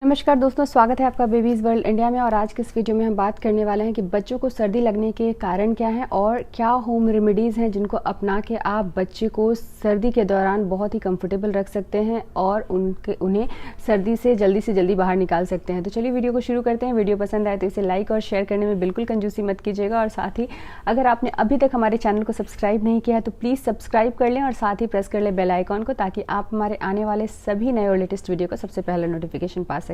नमस्कार दोस्तों, स्वागत है आपका बेबीज़ वर्ल्ड इंडिया में। और आज के इस वीडियो में हम बात करने वाले हैं कि बच्चों को सर्दी लगने के कारण क्या हैं और क्या होम रेमेडीज़ हैं जिनको अपना के आप बच्चे को सर्दी के दौरान बहुत ही कंफर्टेबल रख सकते हैं और उन्हें सर्दी से जल्दी बाहर निकाल सकते हैं। तो चलिए वीडियो को शुरू करते हैं। वीडियो पसंद आए तो इसे लाइक और शेयर करने में बिल्कुल कंजूसी मत कीजिएगा। और साथ ही अगर आपने अभी तक हमारे चैनल को सब्सक्राइब नहीं किया है तो प्लीज़ सब्सक्राइब कर लें और साथ ही प्रेस कर लें बेल आइकॉन को, ताकि आप हमारे आने वाले सभी नए और लेटेस्ट वीडियो का सबसे पहले नोटिफिकेशन पा सकें।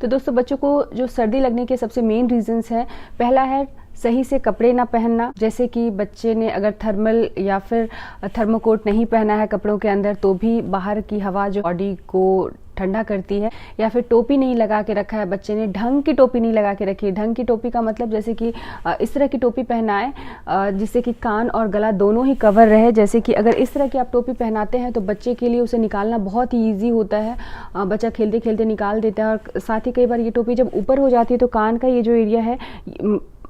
तो दोस्तों, बच्चों को जो सर्दी लगने के सबसे मेन रीजंस हैं, पहला है सही से कपड़े ना पहनना। जैसे कि बच्चे ने अगर थर्मल या फिर थर्मोकोट नहीं पहना है कपड़ों के अंदर, तो भी बाहर की हवा जो बॉडी को ठंडा करती है। या फिर टोपी नहीं लगा के रखा है बच्चे ने, ढंग की टोपी नहीं लगा के रखी है। ढंग की टोपी का मतलब जैसे कि इस तरह की टोपी पहनाएं जिससे कि कान और गला दोनों ही कवर रहे। जैसे कि अगर इस तरह की आप टोपी पहनाते हैं तो बच्चे के लिए उसे निकालना बहुत ही ईजी होता है। बच्चा खेलते खेलते निकाल देता है। और साथ ही कई बार ये टोपी जब ऊपर हो जाती है तो कान का ये जो एरिया है,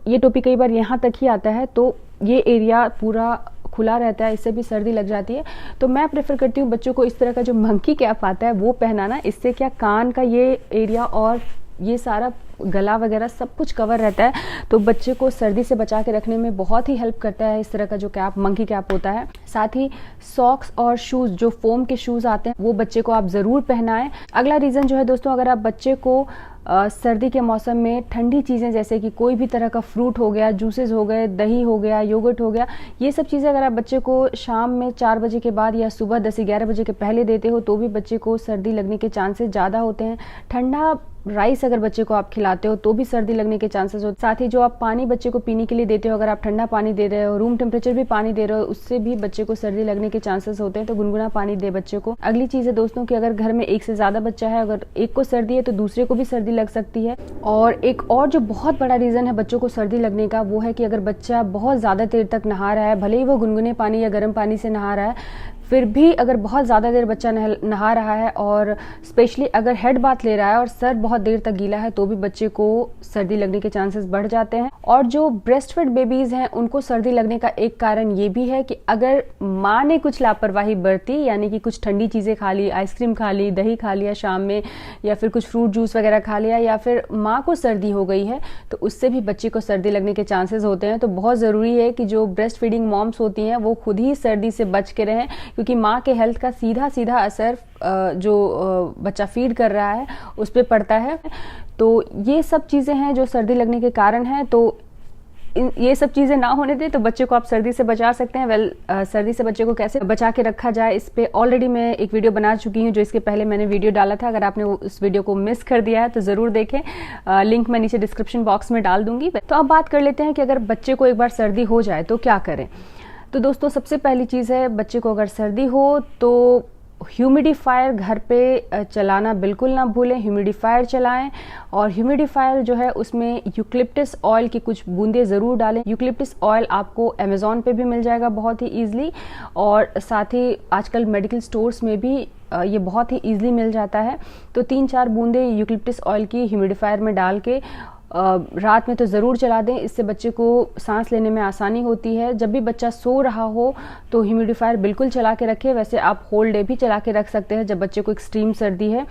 ये टोपी कई बार यहाँ तक ही आता है, तो ये एरिया पूरा खुला रहता है, इससे भी सर्दी लग जाती है। तो मैं प्रेफर करती हूँ बच्चों को इस तरह का जो मंकी कैप आता है वो पहनाना। इससे क्या कान का ये एरिया और ये सारा गला वगैरह सब कुछ कवर रहता है, तो बच्चे को सर्दी से बचा के रखने में बहुत ही हेल्प करता है इस तरह का जो कैप, मंकी कैप होता है। साथ ही सॉक्स और शूज़, जो फोम के शूज़ आते हैं, वो बच्चे को आप ज़रूर पहनाएं। अगला रीज़न जो है दोस्तों, अगर आप बच्चे को सर्दी के मौसम में ठंडी चीज़ें जैसे कि कोई भी तरह का फ्रूट हो गया, जूसेस हो गए, दही हो गया, योगर्ट हो गया, ये सब चीज़ें अगर आप बच्चे को शाम में 4 बजे के बाद या सुबह 10-11 बजे के पहले देते हो तो भी बच्चे को सर्दी लगने के चांसेस ज़्यादा होते हैं। ठंडा राइस अगर बच्चे को आप खिलाते हो तो भी सर्दी लगने के चांसेस होते हैं। साथ ही जो आप पानी बच्चे को पीने के लिए देते हो, अगर आप ठंडा पानी दे रहे हो, रूम टेम्परेचर भी पानी दे रहे हो, उससे भी बच्चे को सर्दी लगने के चांसेस होते हैं। तो गुनगुना पानी दे बच्चे को। अगली चीज़ है दोस्तों कि अगर घर में एक से ज़्यादा बच्चा है, अगर एक को सर्दी है तो दूसरे को भी सर्दी लग सकती है। और एक और जो बहुत बड़ा रीज़न है बच्चों को सर्दी लगने का, वो है कि अगर बच्चा बहुत ज़्यादा देर तक नहा रहा है, भले ही वो गुनगुने पानी या गर्म पानी से नहा रहा है, फिर भी अगर बहुत ज़्यादा देर बच्चा नहा रहा है और स्पेशली अगर हेड बाथ ले रहा है और सर बहुत देर तक गीला है, तो भी बच्चे को सर्दी लगने के चांसेस बढ़ जाते हैं। और जो ब्रेस्ट फेड बेबीज़ हैं उनको सर्दी लगने का एक कारण ये भी है कि अगर माँ ने कुछ लापरवाही बरती, यानी कि कुछ ठंडी चीज़ें खा ली, आइसक्रीम खा ली, दही खा लिया शाम में, या फिर कुछ फ्रूट जूस वगैरह खा लिया, या फिर माँ को सर्दी हो गई है, तो उससे भी बच्चे को सर्दी लगने के चांसेस होते हैं। तो बहुत ज़रूरी है कि जो ब्रेस्ट फीडिंग मॉम्स होती हैं वो खुद ही सर्दी से बच के रहें, क्योंकि माँ के हेल्थ का सीधा असर जो बच्चा फीड कर रहा है उस पर पड़ता है। तो ये सब चीज़ें हैं जो सर्दी लगने के कारण हैं। तो ये सब चीज़ें ना होने दें तो बच्चे को आप सर्दी से बचा सकते हैं। सर्दी से बच्चे को कैसे बचा के रखा जाए, इस पे ऑलरेडी मैं एक वीडियो बना चुकी हूँ, जो इसके पहले मैंने वीडियो डाला था। अगर आपने उस वीडियो को मिस कर दिया है तो ज़रूर देखें, लिंक मैं नीचे डिस्क्रिप्शन बॉक्स में डाल दूंगी। तो अब बात कर लेते हैं कि अगर बच्चे को एक बार सर्दी हो जाए तो क्या करें। तो दोस्तों, सबसे पहली चीज़ है, बच्चे को अगर सर्दी हो तो ह्यूमिडिफायर घर पे चलाना बिल्कुल ना भूलें। ह्यूमिडिफायर चलाएं और ह्यूमिडिफायर जो है उसमें यूकलिप्टस ऑयल की कुछ बूंदें ज़रूर डालें। यूकलिप्टस ऑयल आपको अमेज़ॉन पे भी मिल जाएगा बहुत ही ईजिली, और साथ ही आजकल मेडिकल स्टोर्स में भी ये बहुत ही ईजिली मिल जाता है। तो 3-4 बूंदें यूकलिप्टस ऑयल की ह्यूमिडिफायर में डाल के रात में तो ज़रूर चला दें। इससे बच्चे को सांस लेने में आसानी होती है। जब भी बच्चा सो रहा हो तो ह्यूमिडिफायर बिल्कुल चला के रखें। वैसे आप होल डे भी चला के रख सकते हैं जब बच्चे को एक्सट्रीम सर्दी है।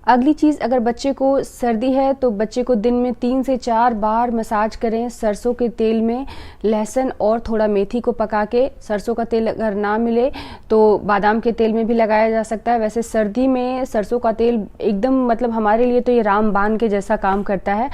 अगली चीज़, अगर बच्चे को सर्दी है तो बच्चे को दिन में 3 से 4 बार मसाज करें सरसों के तेल में लहसुन और थोड़ा मेथी को पका के। सरसों का तेल अगर ना मिले तो बादाम के तेल में भी लगाया जा सकता है। वैसे सर्दी में सरसों का तेल एकदम मतलब हमारे लिए तो ये रामबाण के जैसा काम करता है।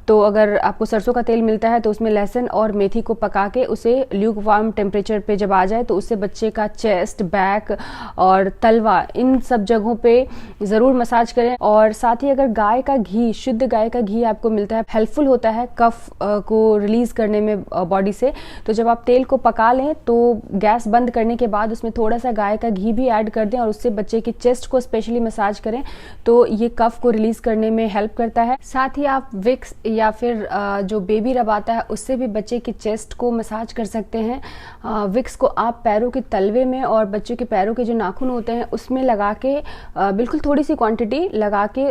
तो अगर आपको सरसों का तेल मिलता है तो उसमें लहसुन और मेथी को पका के उसे ल्यूक वार्म टेम्परेचर पे जब आ जाए तो उससे बच्चे का चेस्ट, बैक और तलवा, इन सब जगहों पे ज़रूर मसाज करें। और साथ ही अगर गाय का घी, शुद्ध गाय का घी आपको मिलता है, हेल्पफुल होता है कफ को रिलीज़ करने में बॉडी से। तो जब आप तेल को पका लें तो गैस बंद करने के बाद उसमें थोड़ा सा गाय का घी भी ऐड कर दें और उससे बच्चे की चेस्ट को स्पेशली मसाज करें, तो ये कफ को रिलीज़ करने में हेल्प करता है। साथ ही आप विक्स या फिर जो बेबी रब आता है उससे भी बच्चे की चेस्ट को मसाज कर सकते हैं। विक्स को आप पैरों के तलवे में और बच्चे के पैरों के जो नाखून होते हैं उसमें लगा के बिल्कुल थोड़ी सी क्वांटिटी लगा के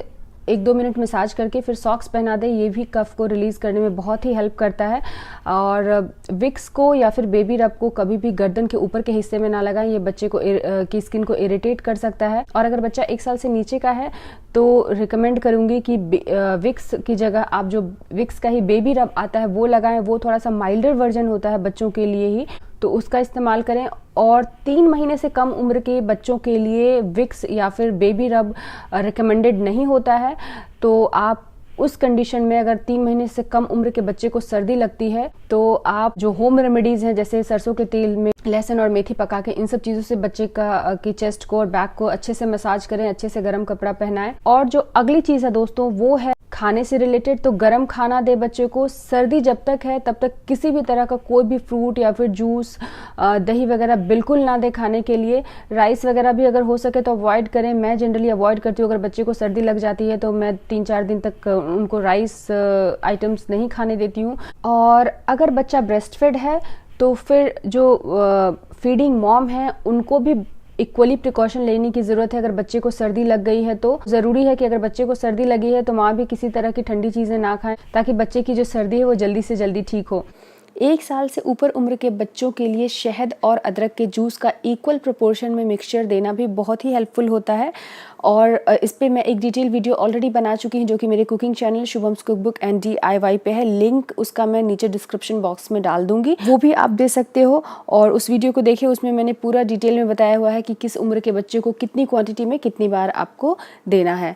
1-2 मिनट मसाज करके फिर सॉक्स पहना दें, ये भी कफ को रिलीज़ करने में बहुत ही हेल्प करता है। और विक्स को या फिर बेबी रब को कभी भी गर्दन के ऊपर के हिस्से में ना लगाएं, ये बच्चे को की स्किन को इरिटेट कर सकता है। और अगर बच्चा 1 साल से नीचे का है तो रिकमेंड करूंगी कि विक्स की जगह आप जो विक्स का ही बेबी रब आता है वो लगाएं। वो थोड़ा सा माइल्डर वर्जन होता है बच्चों के लिए ही, तो उसका इस्तेमाल करें। और 3 महीने से कम उम्र के बच्चों के लिए विक्स या फिर बेबी रब रिकमेंडेड नहीं होता है। तो आप उस कंडीशन में अगर 3 महीने से कम उम्र के बच्चे को सर्दी लगती है तो आप जो होम रेमेडीज हैं जैसे सरसों के तेल में लहसुन और मेथी पका के, इन सब चीज़ों से बच्चे की चेस्ट को और बैक को अच्छे से मसाज करें, अच्छे से गर्म कपड़ा पहनाएं। और जो अगली चीज़ है दोस्तों वो है खाने से रिलेटेड। तो गर्म खाना दे बच्चे को। सर्दी जब तक है तब तक किसी भी तरह का कोई भी फ्रूट या फिर जूस, दही वगैरह बिल्कुल ना दे खाने के लिए। राइस वगैरह भी अगर हो सके तो अवॉइड करें। मैं जनरली अवॉइड करती हूँ। अगर बच्चे को सर्दी लग जाती है तो मैं 3-4 दिन तक उनको राइस आइटम्स नहीं खाने देती हूँ। और अगर बच्चा ब्रेस्ट फेड है तो फिर जो फीडिंग मॉम है उनको भी इक्वली प्रिकॉशन लेने की ज़रूरत है। अगर बच्चे को सर्दी लग गई है तो ज़रूरी है कि अगर बच्चे को सर्दी लगी है तो माँ भी किसी तरह की ठंडी चीज़ें ना खाएं, ताकि बच्चे की जो सर्दी है वो जल्दी से जल्दी ठीक हो। 1 साल से ऊपर उम्र के बच्चों के लिए शहद और अदरक के जूस का इक्वल प्रोपोर्शन में मिक्सचर देना भी बहुत ही हेल्पफुल होता है। और इस पे मैं एक डिटेल वीडियो ऑलरेडी बना चुकी हूँ जो कि मेरे cooking channel Shubham's cookbook and DIY पे है। लिंक उसका मैं नीचे डिस्क्रिप्शन बॉक्स में डाल दूंगी, वो भी आप दे सकते हो। और उस वीडियो को देखिए, उसमें मैंने पूरा डिटेल में बताया हुआ है कि किस उम्र के बच्चे को कितनी क्वांटिटी में कितनी बार आपको देना है।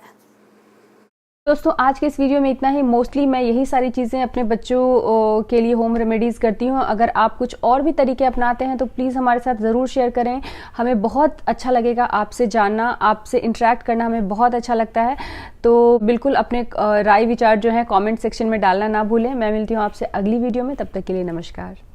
दोस्तों आज के इस वीडियो में इतना ही। मोस्टली मैं यही सारी चीज़ें अपने बच्चों के लिए होम रेमेडीज़ करती हूँ। अगर आप कुछ और भी तरीके अपनाते हैं तो प्लीज़ हमारे साथ ज़रूर शेयर करें। हमें बहुत अच्छा लगेगा आपसे जानना, आपसे इंटरेक्ट करना हमें बहुत अच्छा लगता है। तो बिल्कुल अपने राय विचार जो है कमेंट सेक्शन में डालना ना भूलें। मैं मिलती हूँ आपसे अगली वीडियो में, तब तक के लिए नमस्कार।